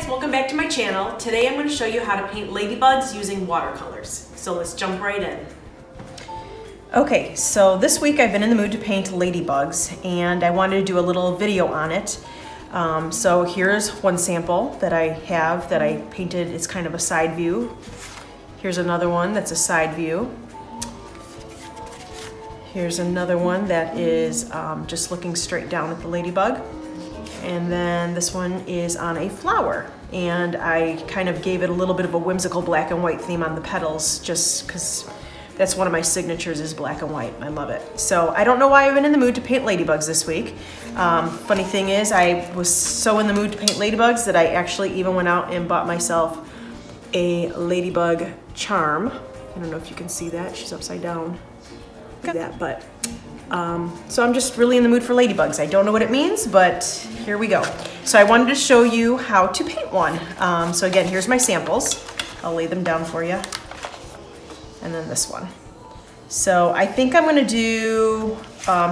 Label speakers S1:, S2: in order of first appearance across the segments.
S1: guys, welcome back to my channel. Today I'm going to show you how to paint ladybugs using watercolors. So let's jump right in. Okay, so this week I've been in the mood to paint ladybugs and I wanted to do a little video on it. So here's one sample that I have that I painted. It's kind of a side view. Here's another one that's a side view. Here's another one that is just looking straight down at the ladybug. And then this one is on a flower. And I kind of gave it a little bit of a whimsical black and white theme on the petals just because that's one of my signatures is black and white. I love it. So I don't know why I've been in the mood to paint ladybugs this week. Funny thing is I was so in the mood to paint ladybugs that I actually even went out and bought myself a ladybug charm. I don't know if you can see that. She's upside down. That, but so I'm just really in the mood for ladybugs. I don't know what it means, but here we go. So I wanted to show you how to paint one. So again, here's my samples. I'll lay them down for you. And then this one. So I think I'm gonna do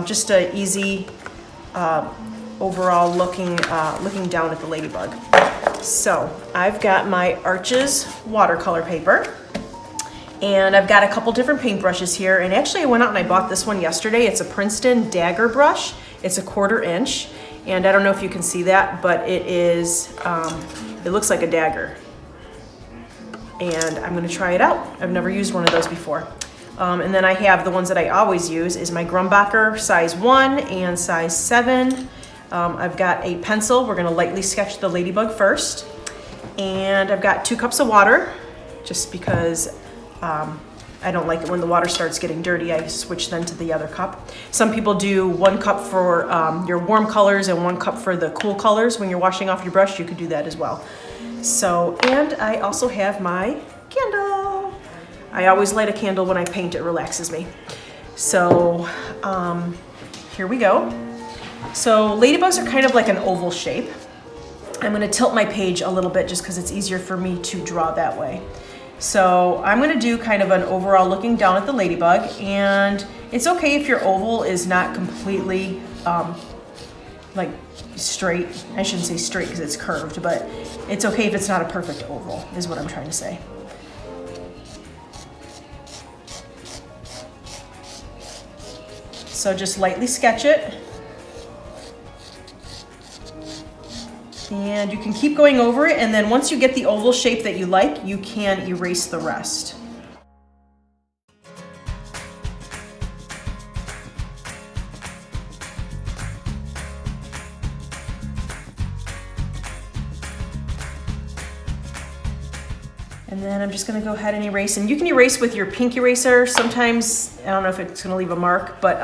S1: just a easy overall looking down at the ladybug. So I've got my Arches watercolor paper. And I've got a couple different paintbrushes here. And actually I went out and I bought this one yesterday. It's a Princeton Dagger Brush. It's a 1/4 inch. And I don't know if you can see that, but it is, it looks like a dagger. And I'm gonna try it out. I've never used one of those before. And then I have the ones that I always use is my Grumbacher size 1 and size 7. I've got a pencil. We're gonna lightly sketch the ladybug first. And I've got 2 cups of water, just because I don't like it when the water starts getting dirty. I switch then to the other cup. Some people do 1 cup for your warm colors and 1 cup for the cool colors. When you're washing off your brush, you could do that as well. So, and I also have my candle. I always light a candle when I paint, it relaxes me. So, here we go. So ladybugs are kind of like an oval shape. I'm gonna tilt my page a little bit just because it's easier for me to draw that way. So I'm gonna do kind of an overall looking down at the ladybug, and it's okay if your oval is not completely like straight. I shouldn't say straight because it's curved, but it's okay if it's not a perfect oval, is what I'm trying to say. So just lightly sketch it. And you can keep going over it, and then once you get the oval shape that you like, you can erase the rest. And then I'm just gonna go ahead and erase, and you can erase with your pink eraser. Sometimes, I don't know if it's gonna leave a mark, but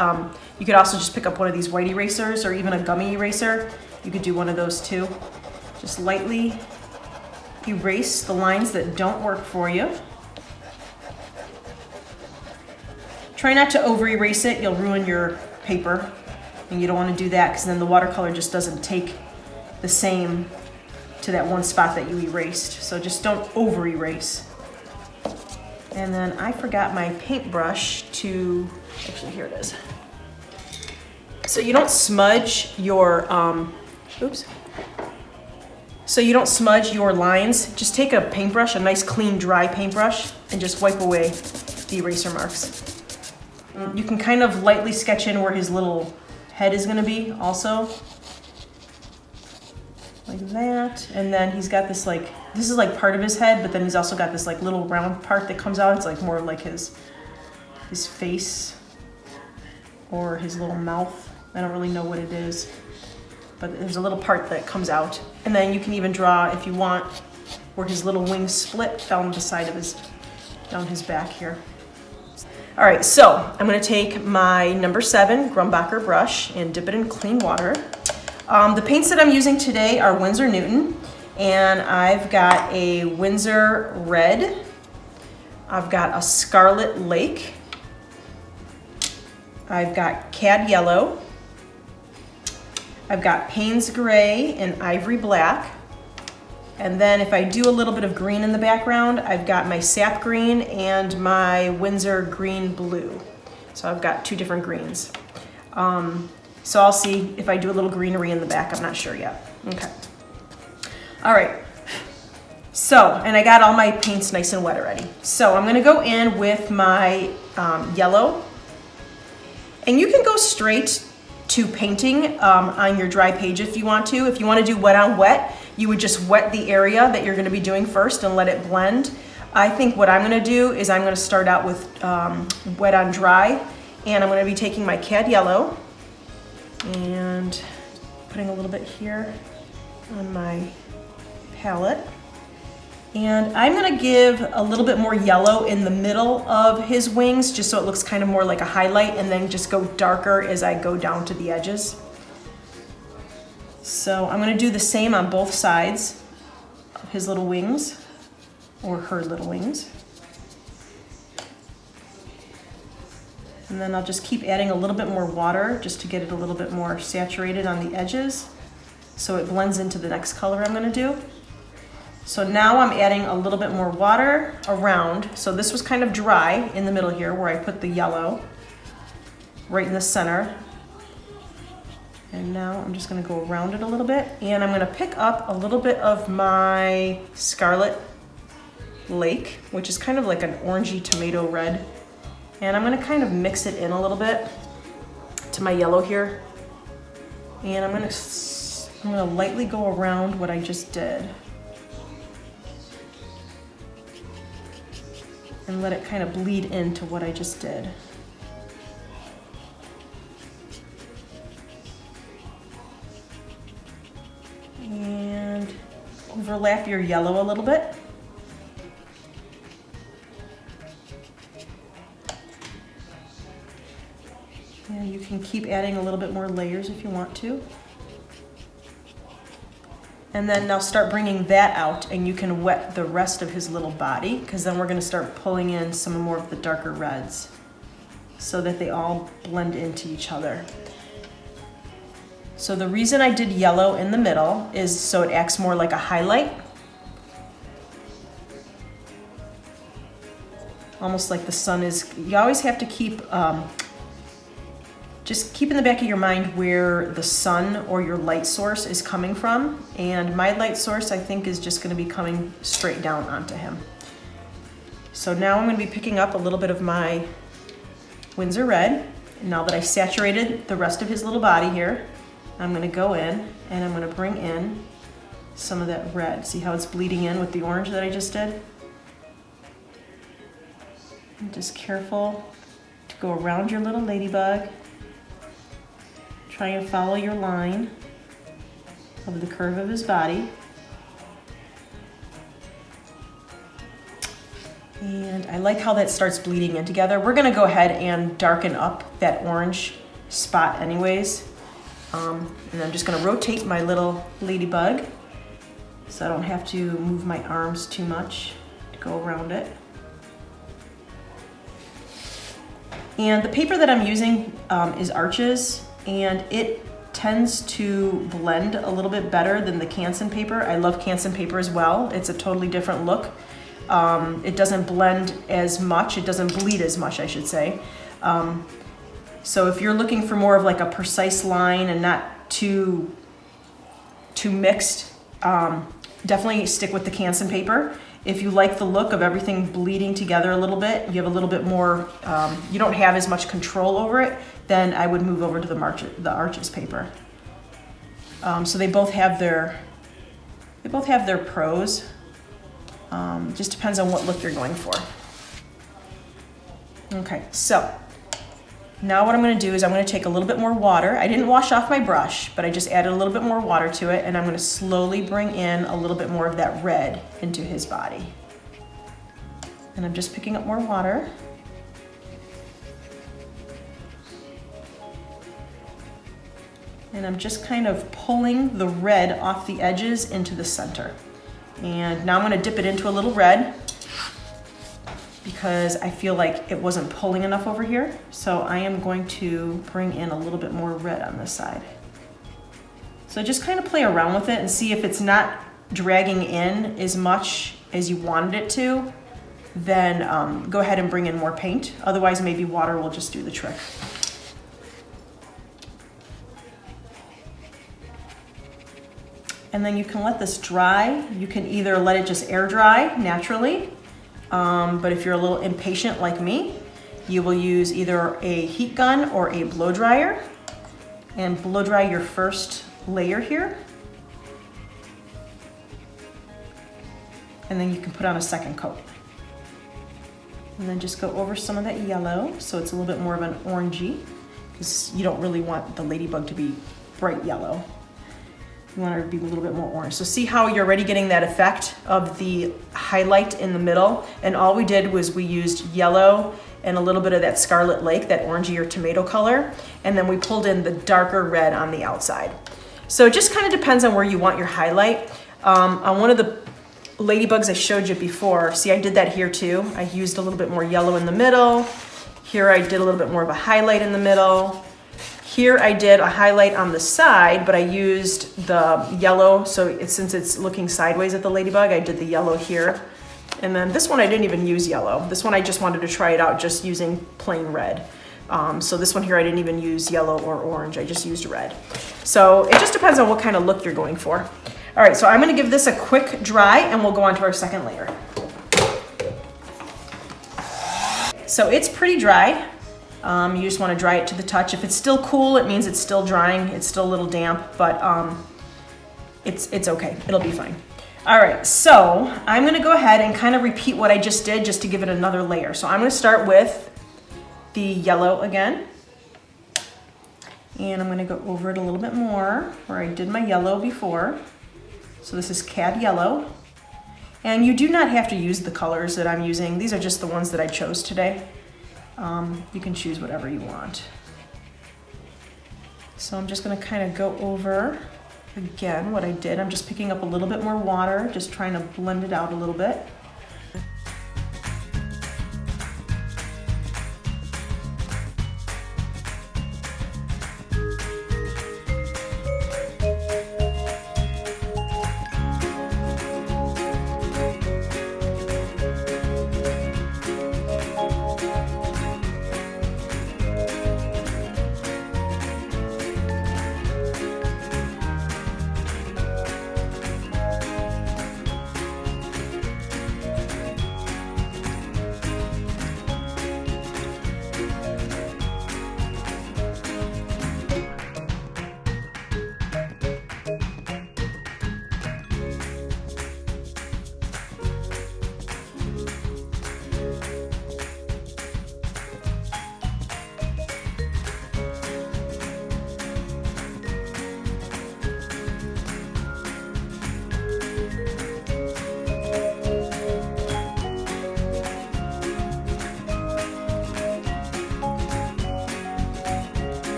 S1: you could also just pick up one of these white erasers or even a gummy eraser. You could do one of those too. Just lightly erase the lines that don't work for you. Try not to over erase it, you'll ruin your paper. And you don't want to do that because then the watercolor just doesn't take the same to that one spot that you erased. So just don't over erase. And then I forgot my paintbrush to, actually here it is. So you don't smudge your, oops. So you don't smudge your lines. Just take a paintbrush, a nice clean dry paintbrush, and just wipe away the eraser marks. You can kind of lightly sketch in where his little head is gonna be also. Like that. And then he's got this like, this is like part of his head, but then he's also got this like little round part that comes out. It's like more like his face or his little mouth. I don't really know what it is. But there's a little part that comes out. And then you can even draw, if you want, where his little wings split down the side of down his back here. All right, so I'm gonna take my number 7 Grumbacher brush and dip it in clean water. The paints that I'm using today are Winsor Newton, and I've got a Winsor Red. I've got a Scarlet Lake. I've got Cad Yellow. I've got Payne's Gray and Ivory Black. And then if I do a little bit of green in the background, I've got my Sap Green and my Winsor Green Blue. So I've got 2 different greens. So I'll see if I do a little greenery in the back. I'm not sure yet. Okay. All right. So, and I got all my paints nice and wet already. So I'm gonna go in with my yellow. And you can go straight to painting on your dry page if you want to. If you want to do wet on wet, you would just wet the area that you're going to be doing first and let it blend. I think what I'm going to do is I'm going to start out with wet on dry, and I'm going to be taking my cad yellow and putting a little bit here on my palette. And I'm gonna give a little bit more yellow in the middle of his wings, just so it looks kind of more like a highlight, and then just go darker as I go down to the edges. So I'm gonna do the same on both sides of his little wings, or her little wings. And then I'll just keep adding a little bit more water just to get it a little bit more saturated on the edges, so it blends into the next color I'm gonna do. So now I'm adding a little bit more water around. So this was kind of dry in the middle here where I put the yellow right in the center. And now I'm just gonna go around it a little bit, and I'm gonna pick up a little bit of my Scarlet Lake, which is kind of like an orangey tomato red. And I'm gonna kind of mix it in a little bit to my yellow here. And I'm gonna lightly go around what I just did. And let it kind of bleed into what I just did. And overlap your yellow a little bit. And you can keep adding a little bit more layers if you want to. And then now start bringing that out, and you can wet the rest of his little body, because then we're going to start pulling in some more of the darker reds so that they all blend into each other. So the reason I did yellow in the middle is so it acts more like a highlight. Almost like the sun is, you always have to keep, just keep in the back of your mind where the sun or your light source is coming from. And my light source, I think, is just gonna be coming straight down onto him. So now I'm gonna be picking up a little bit of my Winsor red. And now that I saturated the rest of his little body here, I'm gonna go in and I'm gonna bring in some of that red. See how it's bleeding in with the orange that I just did? And just careful to go around your little ladybug. Try and follow your line of the curve of his body. And I like how that starts bleeding in together. We're gonna go ahead and darken up that orange spot anyways. And I'm just gonna rotate my little ladybug so I don't have to move my arms too much to go around it. And the paper that I'm using is Arches, and it tends to blend a little bit better than the Canson paper. I love Canson paper as well. It's a totally different look. It doesn't blend as much, it doesn't bleed as much, I should say. So if you're looking for more of like a precise line and not too mixed, definitely stick with the Canson paper. If you like the look of everything bleeding together a little bit, you have a little bit more, you don't have as much control over it, then I would move over to the Arches paper. So they both have their pros. Just depends on what look you're going for. Okay, so now what I'm gonna do is I'm gonna take a little bit more water. I didn't wash off my brush, but I just added a little bit more water to it, and I'm gonna slowly bring in a little bit more of that red into his body. And I'm just picking up more water. And I'm just kind of pulling the red off the edges into the center. And now I'm gonna dip it into a little red because I feel like it wasn't pulling enough over here. So I am going to bring in a little bit more red on this side. So just kind of play around with it and see if it's not dragging in as much as you wanted it to, then go ahead and bring in more paint. Otherwise, maybe water will just do the trick. And then you can let this dry. You can either let it just air dry naturally, but if you're a little impatient like me, you will use either a heat gun or a blow dryer and blow dry your first layer here. And then you can put on a second coat. And then just go over some of that yellow so it's a little bit more of an orangey, because you don't really want the ladybug to be bright yellow. You want her to be a little bit more orange. So see how you're already getting that effect of the highlight in the middle? And all we did was we used yellow and a little bit of that Scarlet Lake, that orangey or tomato color, and then we pulled in the darker red on the outside. So it just kind of depends on where you want your highlight. On one of the ladybugs I showed you before, see I did that here too. I used a little bit more yellow in the middle. Here I did a little bit more of a highlight in the middle. Here I did a highlight on the side, but I used the yellow, so since it's looking sideways at the ladybug, I did the yellow here. And then this one I didn't even use yellow. This one I just wanted to try it out just using plain red. So this one here I didn't even use yellow or orange, I just used red. So it just depends on what kind of look you're going for. All right, so I'm gonna give this a quick dry and we'll go on to our second layer. So it's pretty dry. You just want to dry it to the touch. If it's still cool, it means it's still drying. It's still a little damp, but it's okay. It'll be fine. All right, so I'm gonna go ahead and kind of repeat what I just did just to give it another layer. So I'm gonna start with the yellow again. And I'm gonna go over it a little bit more where I did my yellow before. So this is cad yellow. And you do not have to use the colors that I'm using. These are just the ones that I chose today. You can choose whatever you want. So I'm just gonna kind of go over again what I did. I'm just picking up a little bit more water, just trying to blend it out a little bit.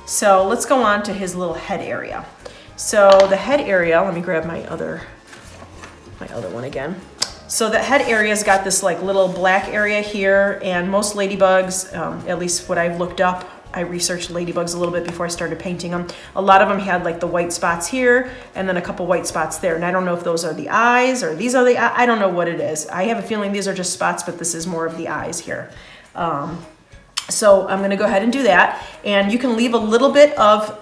S1: So let's go on to his little head area. So the head area, let me grab my other one again. So the head area's got this like little black area here, and most ladybugs, at least what I've looked up, I researched ladybugs a little bit before I started painting them. A lot of them had like the white spots here and then a couple white spots there. And I don't know if those are the eyes or these are the, I don't know what it is. I have a feeling these are just spots, but this is more of the eyes here. So I'm gonna go ahead and do that. And you can leave a little bit of,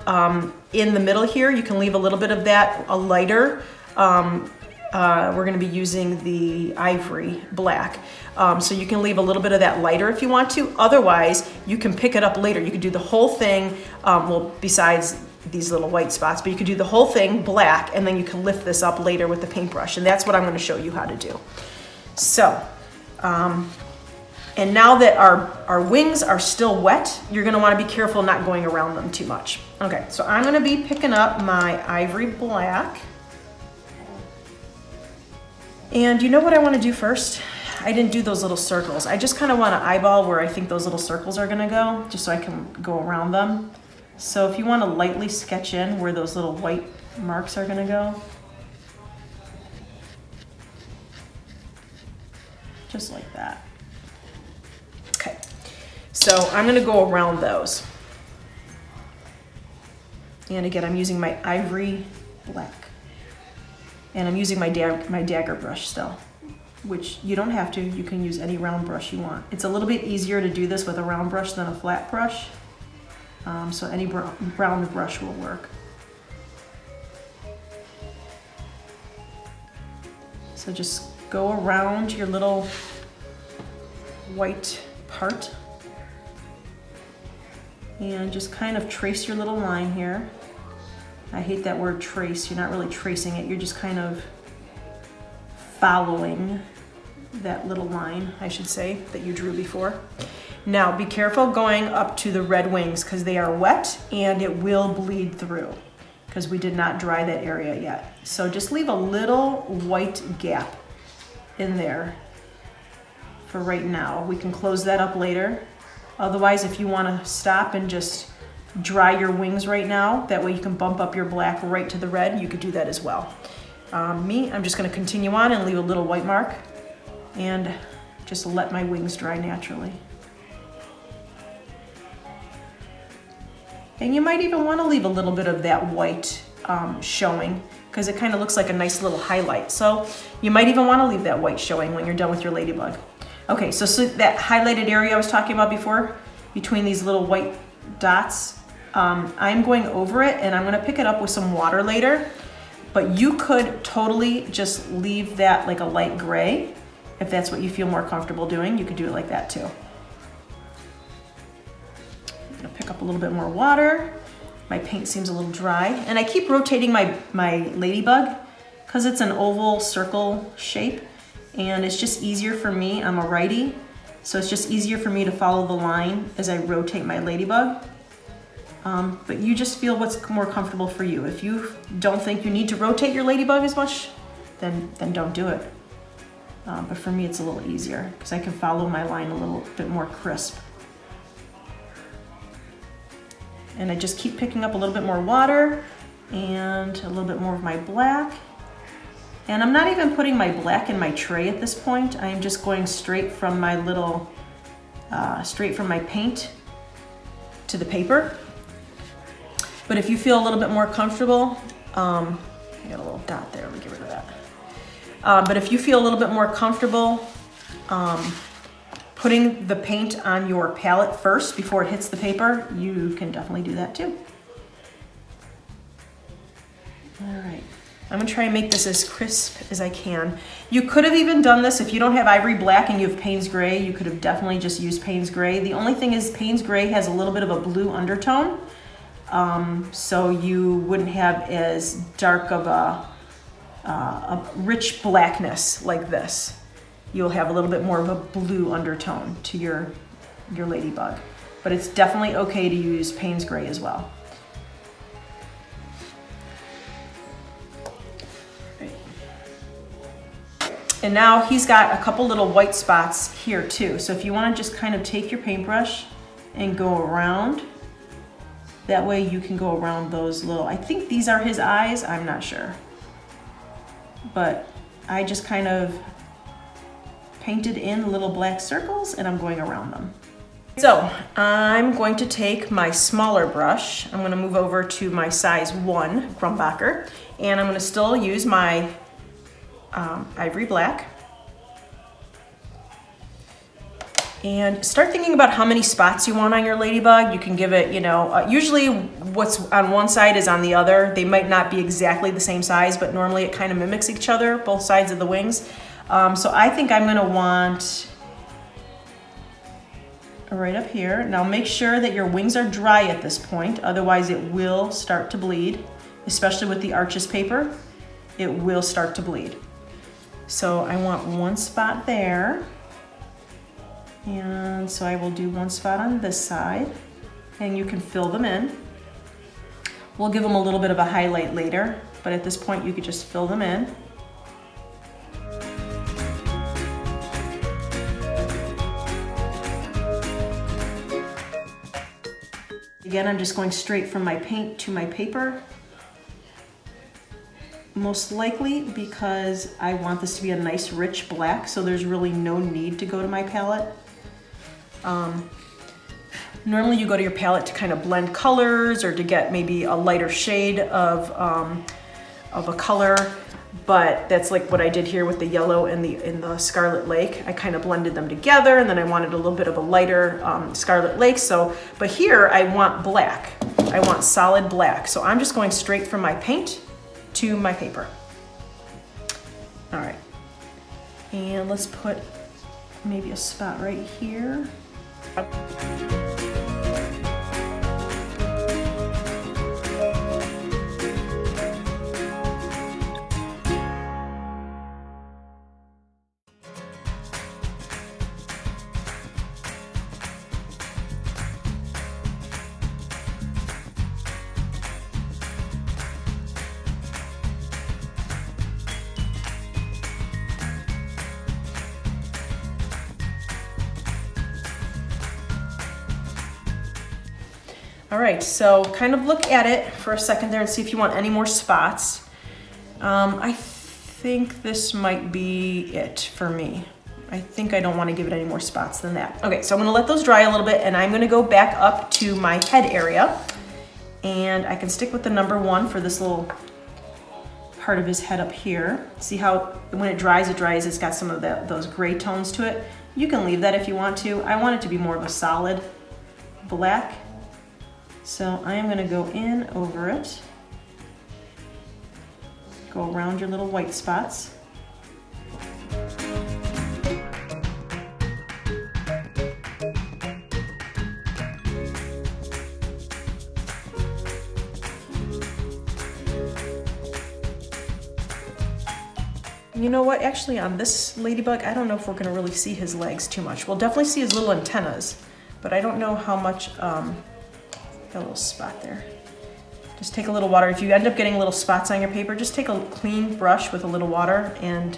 S1: in the middle here, you can leave a little bit of that, a lighter. We're gonna be using the ivory black. So you can leave a little bit of that lighter if you want to. Otherwise, you can pick it up later. You could do the whole thing, well, besides these little white spots, but you could do the whole thing black, and then you can lift this up later with the paintbrush. And that's what I'm gonna show you how to do. So, and now that our wings are still wet, you're gonna wanna be careful not going around them too much. Okay, so I'm gonna be picking up my ivory black. And you know what I wanna do first? I didn't do those little circles. I just kinda wanna eyeball where I think those little circles are gonna go, just so I can go around them. So if you wanna lightly sketch in where those little white marks are gonna go, just like that. Okay, so I'm gonna go around those. And again, I'm using my ivory black. And I'm using my dagger brush still. which you don't have to. You can use any round brush you want. It's a little bit easier to do this with a round brush than a flat brush. So any round brush will work. So just go around your little white part and just kind of trace your little line here. I hate that word trace. You're not really tracing it. You're just kind of following that little line, I should say, that you drew before. Now be careful going up to the red wings because they are wet and it will bleed through because we did not dry that area yet. So just leave a little white gap in there for right now. We can close that up later. Otherwise, if you want to stop and just dry your wings right now, that way you can bump up your black right to the red, you could do that as well. I'm just going to continue on and leave a little white mark and just let my wings dry naturally. And you might even want to leave a little bit of that white showing because it kind of looks like a nice little highlight. So you might even want to leave that white showing when you're done with your ladybug. Okay, so that highlighted area I was talking about before, between these little white dots, I'm going over it and I'm going to pick it up with some water later. But you could totally just leave that like a light gray. If that's what you feel more comfortable doing, you could do it like that too. I'm gonna pick up a little bit more water. My paint seems a little dry. And I keep rotating my ladybug because it's an oval circle shape. And it's just easier for me, I'm a righty, so it's just easier for me to follow the line as I rotate my ladybug. But you just feel what's more comfortable for you. If you don't think you need to rotate your ladybug as much, then don't do it. But for me, it's a little easier because I can follow my line a little bit more crisp. And I just keep picking up a little bit more water and a little bit more of my black. And I'm not even putting my black in my tray at this point. I'm just going straight from my little, straight from my paint to the paper. But if you feel a little bit more comfortable, I got a little dot there, let me get rid of that. But if you feel a little bit more comfortable putting the paint on your palette first before it hits the paper, you can definitely do that too. All right, I'm gonna try and make this as crisp as I can. You could have even done this if you don't have ivory black and you have Payne's gray, you could have definitely just used Payne's gray. The only thing is Payne's gray has a little bit of a blue undertone, so you wouldn't have as dark of a rich blackness like this. You'll have a little bit more of a blue undertone to your ladybug, but it's definitely okay to use Payne's gray as well. And now he's got a couple little white spots here too. So if you want to just kind of take your paintbrush and go around, that way you can go around those little, I think these are his eyes, I'm not sure. But I just kind of painted in little black circles and I'm going around them. So I'm going to take my smaller brush. I'm going to move over to my size 1 Grumbacher, and I'm going to still use my ivory black. And start thinking about how many spots you want on your ladybug. You can give it, you know, usually what's on one side is on the other. They might not be exactly the same size, but normally it kind of mimics each other, both sides of the wings. So I think I'm gonna want right up here. Now make sure that your wings are dry at this point, otherwise it will start to bleed, especially with the Arches paper. It will start to bleed. So I want one spot there. And so I will do one spot on this side, and you can fill them in. We'll give them a little bit of a highlight later, but at this point you could just fill them in. Again, I'm just going straight from my paint to my paper. Most likely because I want this to be a nice rich black, so there's really no need to go to my palette. Normally you go to your palette to kind of blend colors or to get maybe a lighter shade of a color, but that's like what I did here with the yellow and the Scarlet Lake. I kind of blended them together, and then I wanted a little bit of a lighter Scarlet Lake. So, but here I want black. I want solid black. So I'm just going straight from my paint to my paper. All right, and let's put maybe a spot right here. All right, so kind of look at it for a second there and see if you want any more spots. I think this might be it for me. I think I don't want to give it any more spots than that. Okay, so I'm gonna let those dry a little bit, and I'm gonna go back up to my head area, and I can stick with the number 1 for this little part of his head up here. See how when it dries, it's got some of those gray tones to it. You can leave that if you want to. I want it to be more of a solid black. So I am gonna go in over it, go around your little white spots. You know what, actually on this ladybug, I don't know if we're gonna really see his legs too much. We'll definitely see his little antennas, but I don't know how much, a little spot there. Just take a little water. If you end up getting little spots on your paper, just take a clean brush with a little water and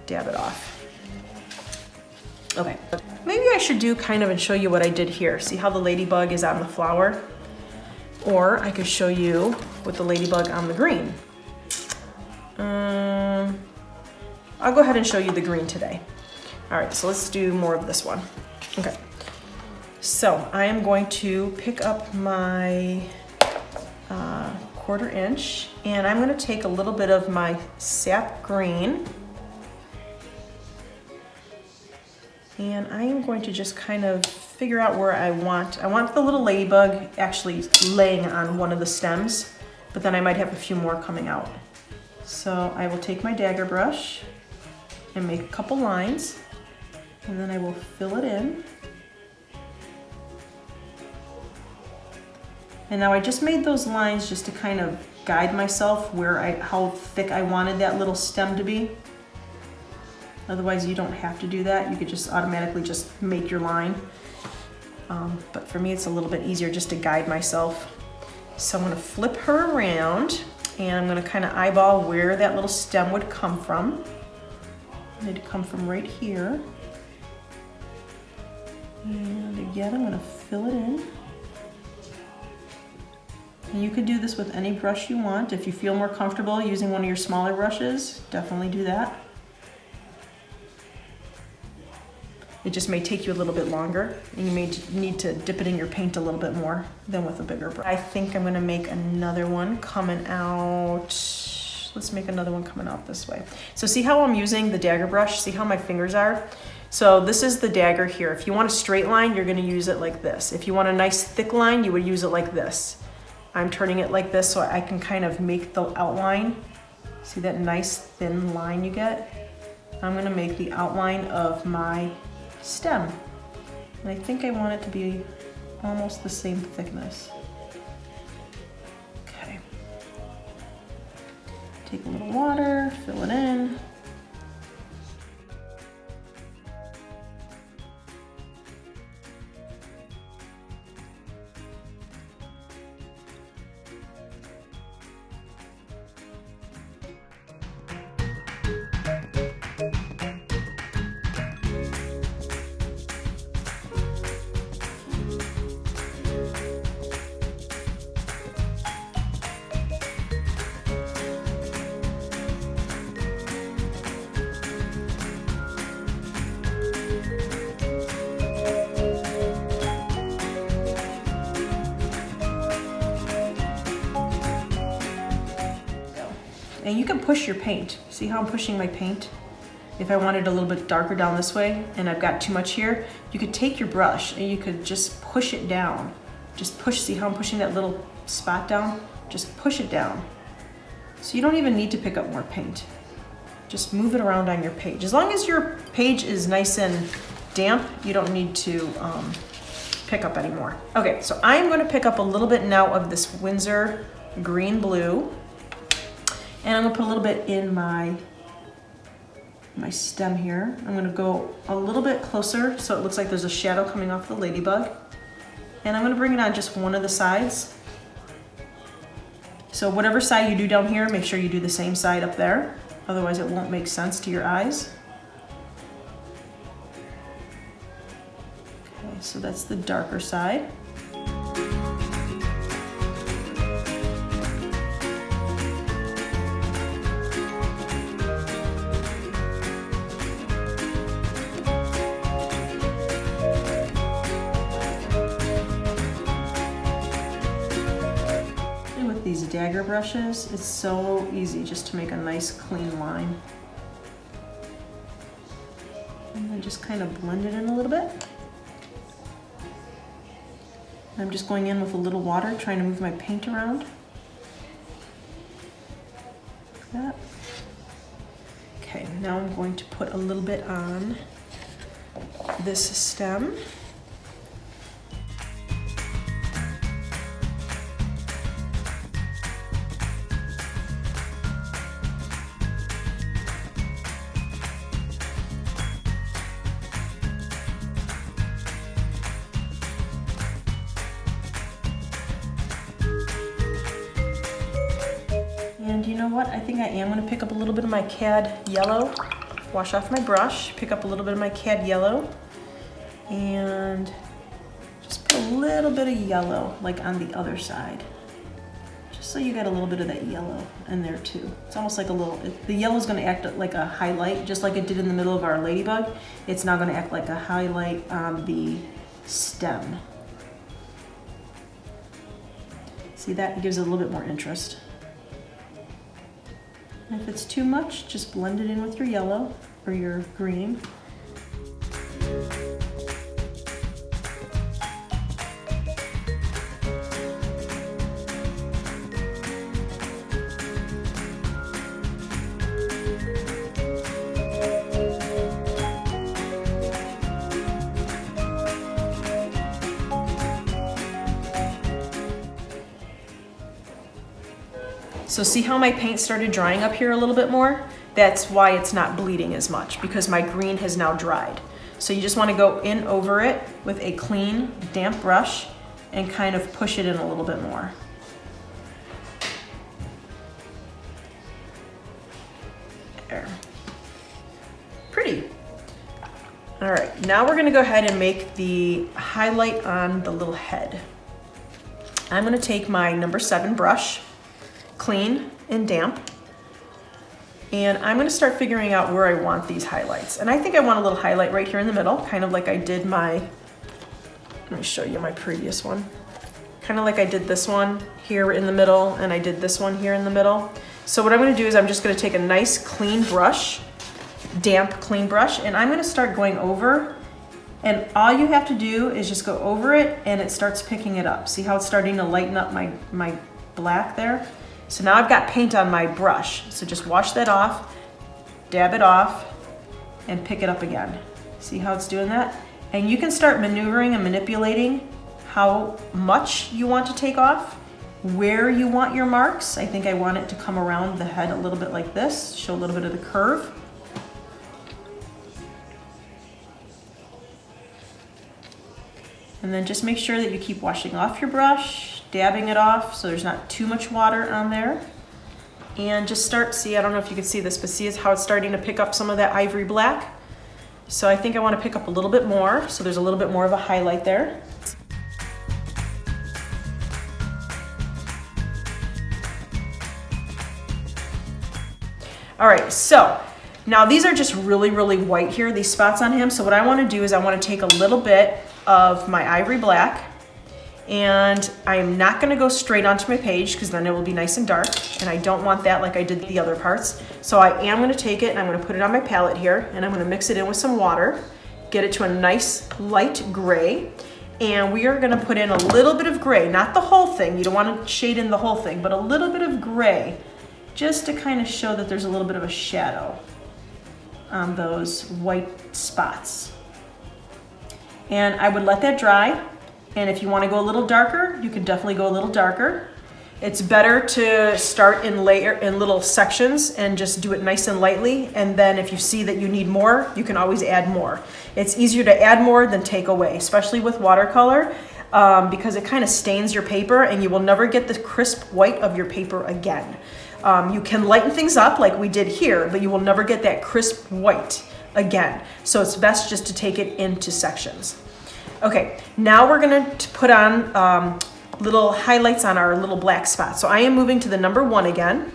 S1: dab it off. Okay, maybe I should do kind of and show you what I did here. See how the ladybug is on the flower? Or I could show you with the ladybug on the green. I'll go ahead and show you the green today. All right, so let's do more of this one. Okay. So I am going to pick up my 1/4 inch, and I'm going to take a little bit of my sap green, and I am going to just kind of figure out where I want the little ladybug actually laying on one of the stems, but then I might have a few more coming out. So I will take my dagger brush and make a couple lines, and then I will fill it in. And now I just made those lines just to kind of guide myself how thick I wanted that little stem to be. Otherwise you don't have to do that. You could just automatically just make your line. But for me it's a little bit easier just to guide myself. So I'm gonna flip her around, and I'm gonna kind of eyeball where that little stem would come from. I need to come from right here. And again, I'm gonna fill it in. And you could do this with any brush you want. If you feel more comfortable using one of your smaller brushes, definitely do that. It just may take you a little bit longer, and you may need to dip it in your paint a little bit more than with a bigger brush. I think I'm gonna make another one coming out. Let's make another one coming out this way. So see how I'm using the dagger brush? See how my fingers are? So this is the dagger here. If you want a straight line, you're gonna use it like this. If you want a nice thick line, you would use it like this. I'm turning it like this so I can kind of make the outline. See that nice thin line you get? I'm gonna make the outline of my stem. And I think I want it to be almost the same thickness. Okay. Take a little water, fill it in. And you can push your paint. See how I'm pushing my paint? If I wanted a little bit darker down this way and I've got too much here, you could take your brush and you could just push it down. Just push, see how I'm pushing that little spot down? Just push it down. So you don't even need to pick up more paint. Just move it around on your page. As long as your page is nice and damp, you don't need to pick up anymore. Okay, so I'm going to pick up a little bit now of this Winsor green blue, and I'm going to put a little bit in my stem here. I'm going to go a little bit closer so it looks like there's a shadow coming off the ladybug, and I'm going to bring it on just one of the sides. So whatever side you do down here, make sure you do the same side up there, otherwise it won't make sense to your eyes. Okay, so that's the darker side. And with these dagger brushes, it's so easy just to make a nice clean line. And then just kind of blend it in a little bit. I'm just going in with a little water, trying to move my paint around. Like that. Okay, now I'm going to put a little bit on this stem. And you know what? I think I am going to pick up a little bit of my cad yellow, wash off my brush, pick up a little bit of my cad yellow, and just put a little bit of yellow like on the other side. Just so you got a little bit of that yellow in there too. It's almost like a little, the yellow is going to act like a highlight, just like it did in the middle of our ladybug. It's now going to act like a highlight on the stem. See that? It gives it a little bit more interest. And if it's too much, just blend it in with your yellow or your green. So see how my paint started drying up here a little bit more? That's why it's not bleeding as much, because my green has now dried. So you just want to go in over it with a clean, damp brush and kind of push it in a little bit more. There. Pretty. All right, now we're gonna go ahead and make the highlight on the little head. I'm gonna take my number 7 brush, clean and damp, and I'm going to start figuring out where I want these highlights. And I think I want a little highlight right here in the middle, kind of like I did my, let me show you my previous one, kind of like I did this one here in the middle, and I did this one here in the middle. So what I'm going to do is I'm just going to take a nice clean brush, damp clean brush, and I'm going to start going over, and all you have to do is just go over it and it starts picking it up. See how it's starting to lighten up my black there? So now I've got paint on my brush. So just wash that off, dab it off, and pick it up again. See how it's doing that? And you can start maneuvering and manipulating how much you want to take off, where you want your marks. I think I want it to come around the head a little bit like this, show a little bit of the curve. And then just make sure that you keep washing off your brush, dabbing it off so there's not too much water on there. And just start, see, I don't know if you can see this, but see how it's starting to pick up some of that ivory black? So I think I want to pick up a little bit more, so there's a little bit more of a highlight there. All right, so now these are just really, really white here, these spots on him. So what I want to do is I want to take a little bit of my ivory black, And I'm not gonna go straight onto my page because then it will be nice and dark, and I don't want that like I did the other parts. So I am gonna take it and I'm gonna put it on my palette here, and I'm gonna mix it in with some water, get it to a nice light gray, and we are gonna put in a little bit of gray, not the whole thing, you don't wanna shade in the whole thing, but a little bit of gray, just to kind of show that there's a little bit of a shadow on those white spots. And I would let that dry. And if you want to go a little darker, you can definitely go a little darker. It's better to start in little sections and just do it nice and lightly. And then if you see that you need more, you can always add more. It's easier to add more than take away, especially with watercolor, because it kind of stains your paper and you will never get the crisp white of your paper again. You can lighten things up like we did here, but you will never get that crisp white again. So it's best just to take it into sections. Okay, now we're gonna put on little highlights on our little black spots. So I am moving to the number 1 again.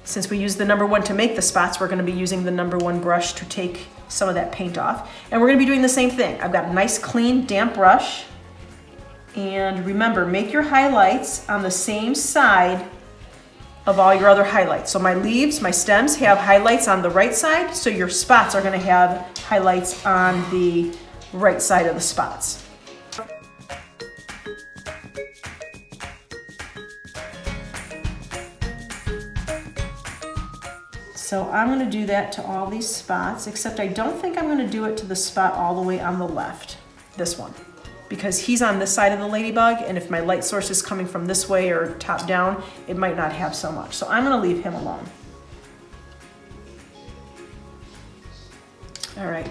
S1: Since we use the number 1 to make the spots, we're gonna be using the number 1 brush to take some of that paint off. And we're gonna be doing the same thing. I've got a nice clean damp brush. And remember, make your highlights on the same side of all your other highlights. So my leaves, my stems have highlights on the right side, so your spots are gonna have highlights on the right side of the spots. So I'm gonna do that to all these spots, except I don't think I'm gonna do it to the spot all the way on the left, this one, because he's on this side of the ladybug, and if my light source is coming from this way or top down, it might not have so much. So I'm gonna leave him alone. All right.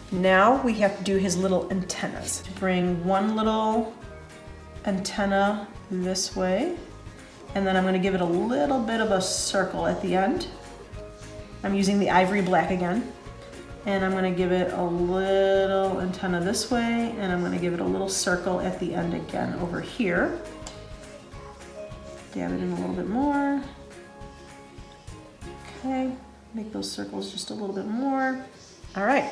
S1: Now we have to do his little antennas. Bring one little antenna this way, and then I'm gonna give it a little bit of a circle at the end. I'm using the ivory black again, and I'm gonna give it a little antenna this way, and I'm gonna give it a little circle at the end again over here. Dab it in a little bit more. Okay, make those circles just a little bit more. All right.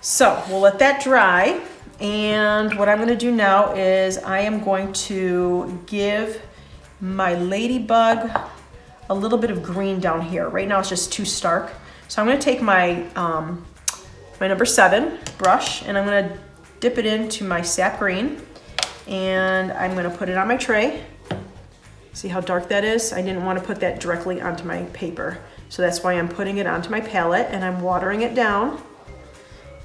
S1: So we'll let that dry, and what I'm going to do now is I am going to give my ladybug a little bit of green down here. Right now it's just too stark. So I'm going to take my, my number 7 brush, and I'm going to dip it into my sap green, and I'm going to put it on my tray. See how dark that is? I didn't want to put that directly onto my paper. So that's why I'm putting it onto my palette, and I'm watering it down.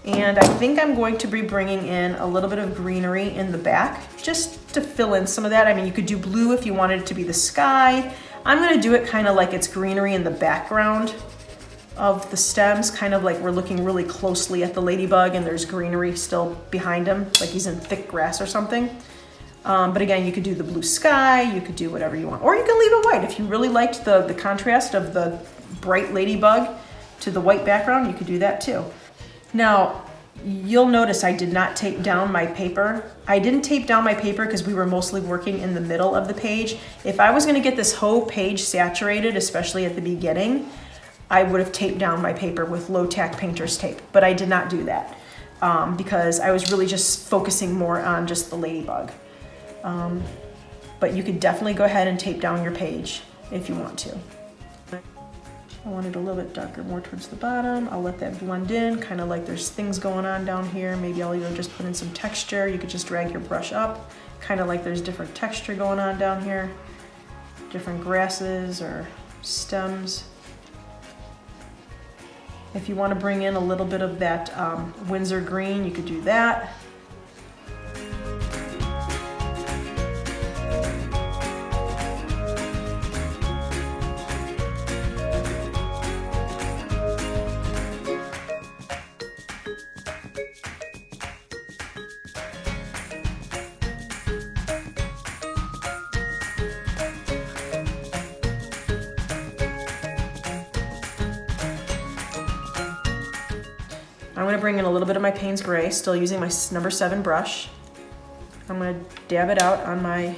S1: And I think I'm going to be bringing in a little bit of greenery in the back, just to fill in some of that. I mean, you could do blue if you wanted it to be the sky. I'm gonna do it kind of like it's greenery in the background of the stems, kind of like we're looking really closely at the ladybug and there's greenery still behind him, like he's in thick grass or something. But again, you could do the blue sky, you could do whatever you want. Or you can leave it white. If you really liked the contrast of the bright ladybug to the white background, you could do that too. Now, you'll notice I did not tape down my paper. I didn't tape down my paper because we were mostly working in the middle of the page. If I was gonna get this whole page saturated, especially at the beginning, I would have taped down my paper with low-tack painter's tape, but I did not do that because I was really just focusing more on just the ladybug. But you could definitely go ahead and tape down your page if you want to. I want it a little bit darker, more towards the bottom. I'll let that blend in, kind of like there's things going on down here. Maybe I'll even just put in some texture. You could just drag your brush up, kind of like there's different texture going on down here. Different grasses or stems. If you want to bring in a little bit of that Winsor green, you could do that. I'm going to bring in a little bit of my Payne's Gray, still using my number 7 brush. I'm going to dab it out on my,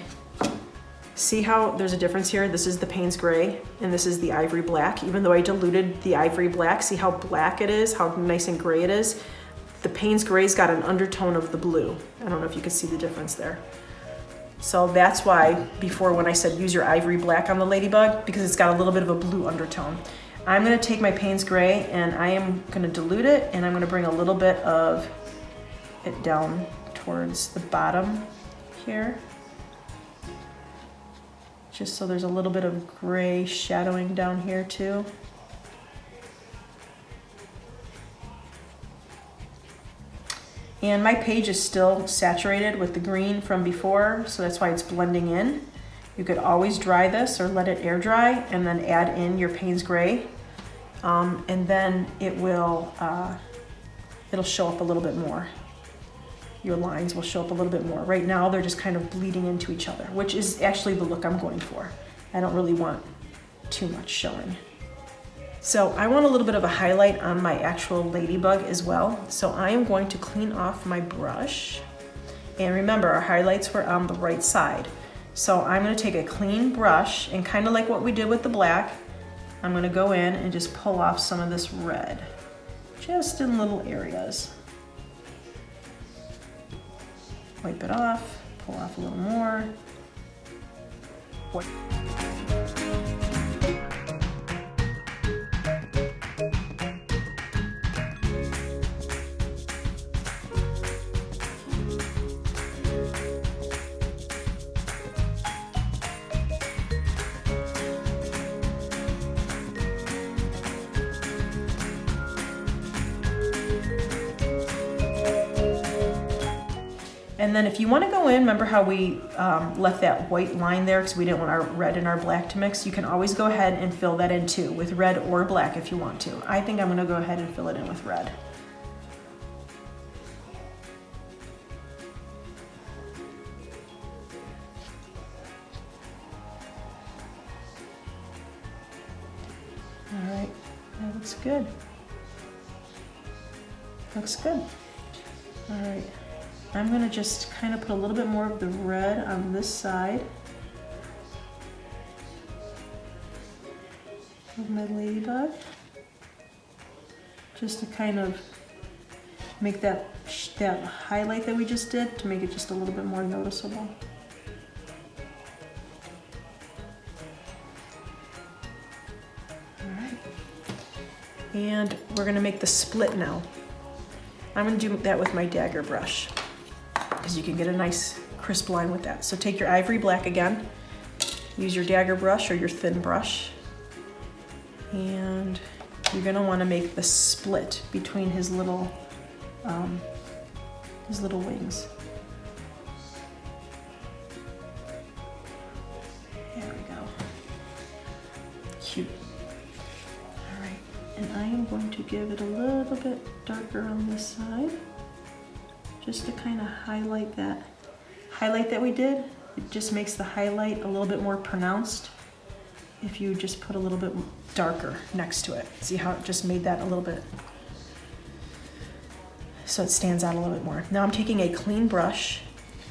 S1: see how there's a difference here? This is the Payne's Gray and this is the Ivory Black. Even though I diluted the Ivory Black, see how black it is, how nice and gray it is? the Payne's Gray's got an undertone of the blue. I don't know if you can see the difference there. So that's why before when I said use your ivory black on the Ladybug, because it's got a little bit of a blue undertone. I'm gonna take my Payne's Gray and I am gonna dilute it, and I'm gonna bring a little bit of it down towards the bottom here. Just so there's a little bit of gray shadowing down here too. And my page is still saturated with the green from before, so that's why it's blending in. You could always dry this or let it air dry and then add in your Payne's Gray. And then it will, it'll show up a little bit more. Your lines will show up a little bit more. Right now they're just kind of bleeding into each other, which is actually the look I'm going for. I don't really want too much showing. So I want a little bit of a highlight on my actual Ladybug as well. So I am going to clean off my brush. And remember, our highlights were on the right side. So I'm gonna take a clean brush and kind of like what we did with the black, I'm gonna go in and just pull off some of this red, just in little areas. Wipe it off, pull off a little more. And then if you want to go in, remember how we left that white line there because we didn't want our red and our black to mix? You can always go ahead and fill that in too, with red or black if you want to. I think I'm going to go ahead and fill it in with red. All right, that looks good. Looks good. All right. I'm gonna just kind of put a little bit more of the red on this side of my Ladybug, just to kind of make that highlight that we just did, to make it just a little bit more noticeable. All right. And we're gonna make the split now. I'm gonna do that with my dagger brush, because you can get a nice crisp line with that. So take your ivory black again, use your dagger brush or your thin brush, and you're gonna wanna make the split between his little wings. There we go. Cute. All right, and I am going to give it a little bit darker on this side, just to kind of highlight that we did. It just makes the highlight a little bit more pronounced if you just put a little bit darker next to it. See how it just made that a little bit, so it stands out a little bit more. Now I'm taking a clean brush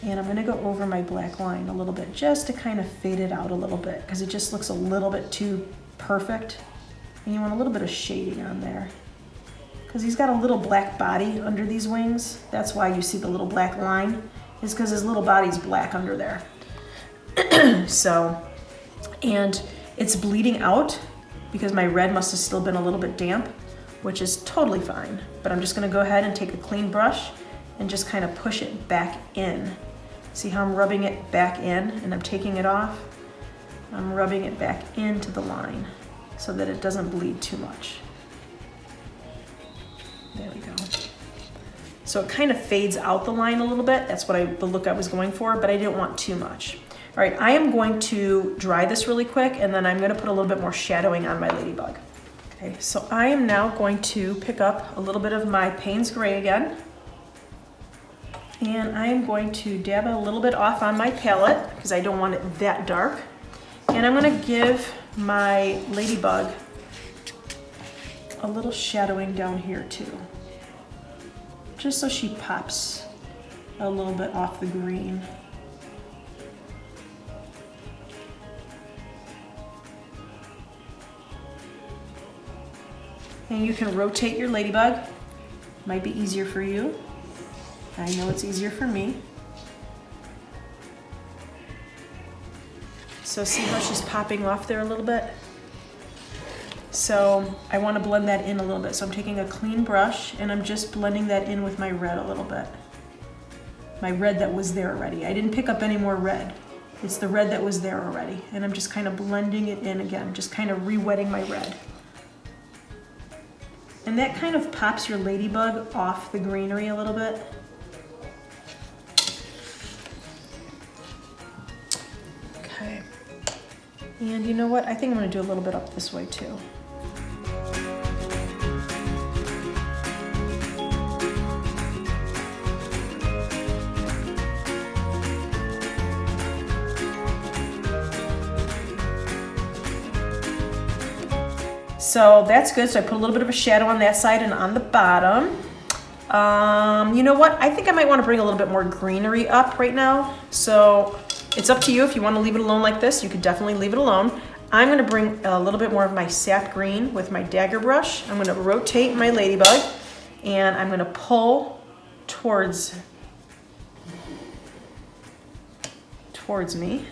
S1: and I'm gonna go over my black line a little bit, just to kind of fade it out a little bit, because it just looks a little bit too perfect. And you want a little bit of shading on there, because he's got a little black body under these wings. That's why you see the little black line, is because his little body's black under there. So, and it's bleeding out because my red must have still been a little bit damp, which is totally fine. But I'm just gonna go ahead and take a clean brush and just kind of push it back in. See how I'm rubbing it back in and I'm taking it off? I'm rubbing it back into the line so that it doesn't bleed too much. There we go. So it kind of fades out the line a little bit. That's what the look I was going for, but I didn't want too much. All right, I am going to dry this really quick, and then I'm gonna put a little bit more shadowing on my Ladybug. Okay, so I am now going to pick up a little bit of my Payne's Gray again, and I am going to dab it a little bit off on my palette because I don't want it that dark. And I'm gonna give my Ladybug a little shadowing down here too, just so she pops a little bit off the green. And you can rotate your Ladybug Might be easier for you. I know it's easier for me. So see how she's popping off there a little bit? So I want to blend that in a little bit. So I'm taking a clean brush and I'm just blending that in with my red a little bit. My red that was there already. I didn't pick up any more red. It's the red that was there already. And I'm just kind of blending it in again, just kind of re-wetting my red. And that kind of pops your ladybug off the greenery a little bit. Okay. And you know what? I think I'm going to do a little bit up this way too. So that's good. So I put a little bit of a shadow on that side and on the bottom. You know what? I think I might want to bring a little bit more greenery up right now. So it's up to you. If you want to leave it alone like this, you could definitely leave it alone. I'm going to bring a little bit more of my sap green with my dagger brush. I'm going to rotate my ladybug and I'm going to pull towards me.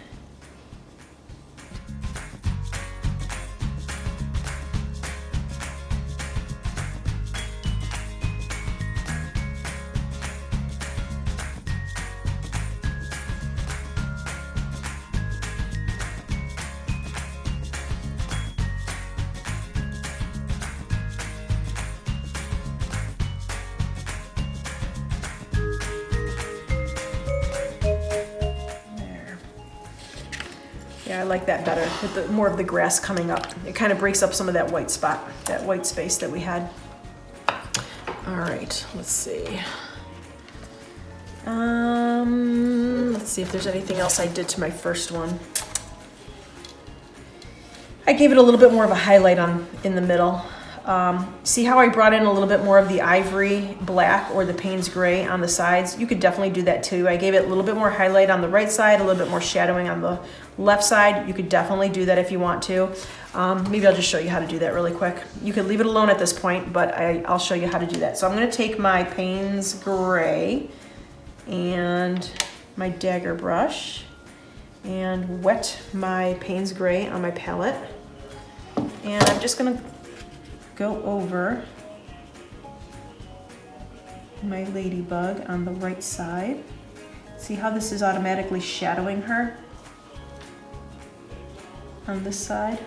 S1: Yeah, I like that better with more of the grass coming up. It kind of breaks up some of that white spot, that white space that we had. All right, let's see. Let's see if there's anything else I did to my first one. I gave it a little bit more of a highlight in the middle. See how I brought in a little bit more of the ivory black or the Payne's gray on the sides? You could definitely do that too. I gave it a little bit more highlight on the right side, a little bit more shadowing on the left side. You could definitely do that if you want to. Maybe I'll just show you how to do that really quick. You could leave it alone at this point, but I'll show you how to do that. So I'm going to take my Payne's gray and my dagger brush and wet my Payne's gray on my palette. And I'm just going to go over my ladybug on the right side. See how this is automatically shadowing her on this side?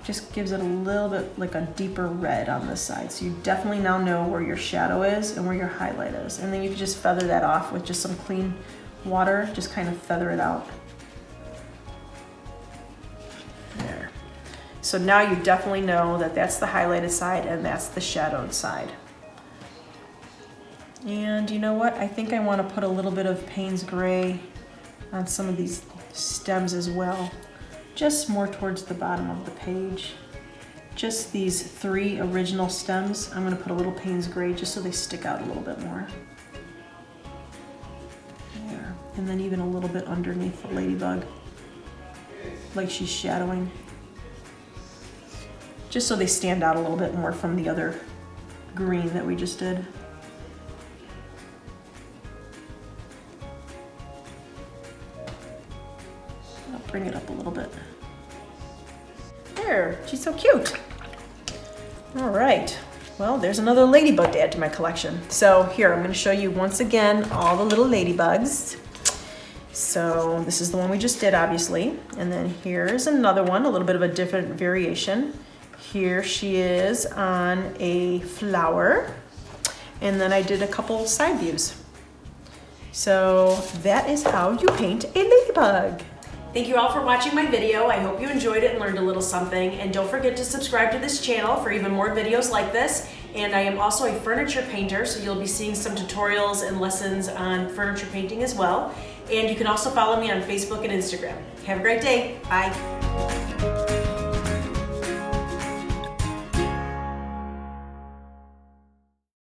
S1: Just gives it a little bit like a deeper red on this side. So you definitely now know where your shadow is and where your highlight is. And then you can just feather that off with just some clean water, just kind of feather it out. There. So now you definitely know that that's the highlighted side and that's the shadowed side. And you know what? I think I want to put a little bit of Payne's gray on some of these stems as well. Just more towards the bottom of the page. Just these 3 original stems, I'm going to put a little Payne's gray just so they stick out a little bit more. There. And then even a little bit underneath the ladybug, like she's shadowing. Just so they stand out a little bit more from the other green that we just did. I'll bring it up a little bit. There, she's so cute. All right, well, there's another ladybug to add to my collection. So here, I'm gonna show you once again all the little ladybugs. So this is the one we just did, obviously. And then here's another one, a little bit of a different variation. Here she is on a flower. And then I did a couple side views. So that is how you paint a ladybug. Thank you all for watching my video. I hope you enjoyed it and learned a little something. And don't forget to subscribe to this channel for even more videos like this. And I am also a furniture painter, so you'll be seeing some tutorials and lessons on furniture painting as well. And you can also follow me on Facebook and Instagram. Have a great day. Bye.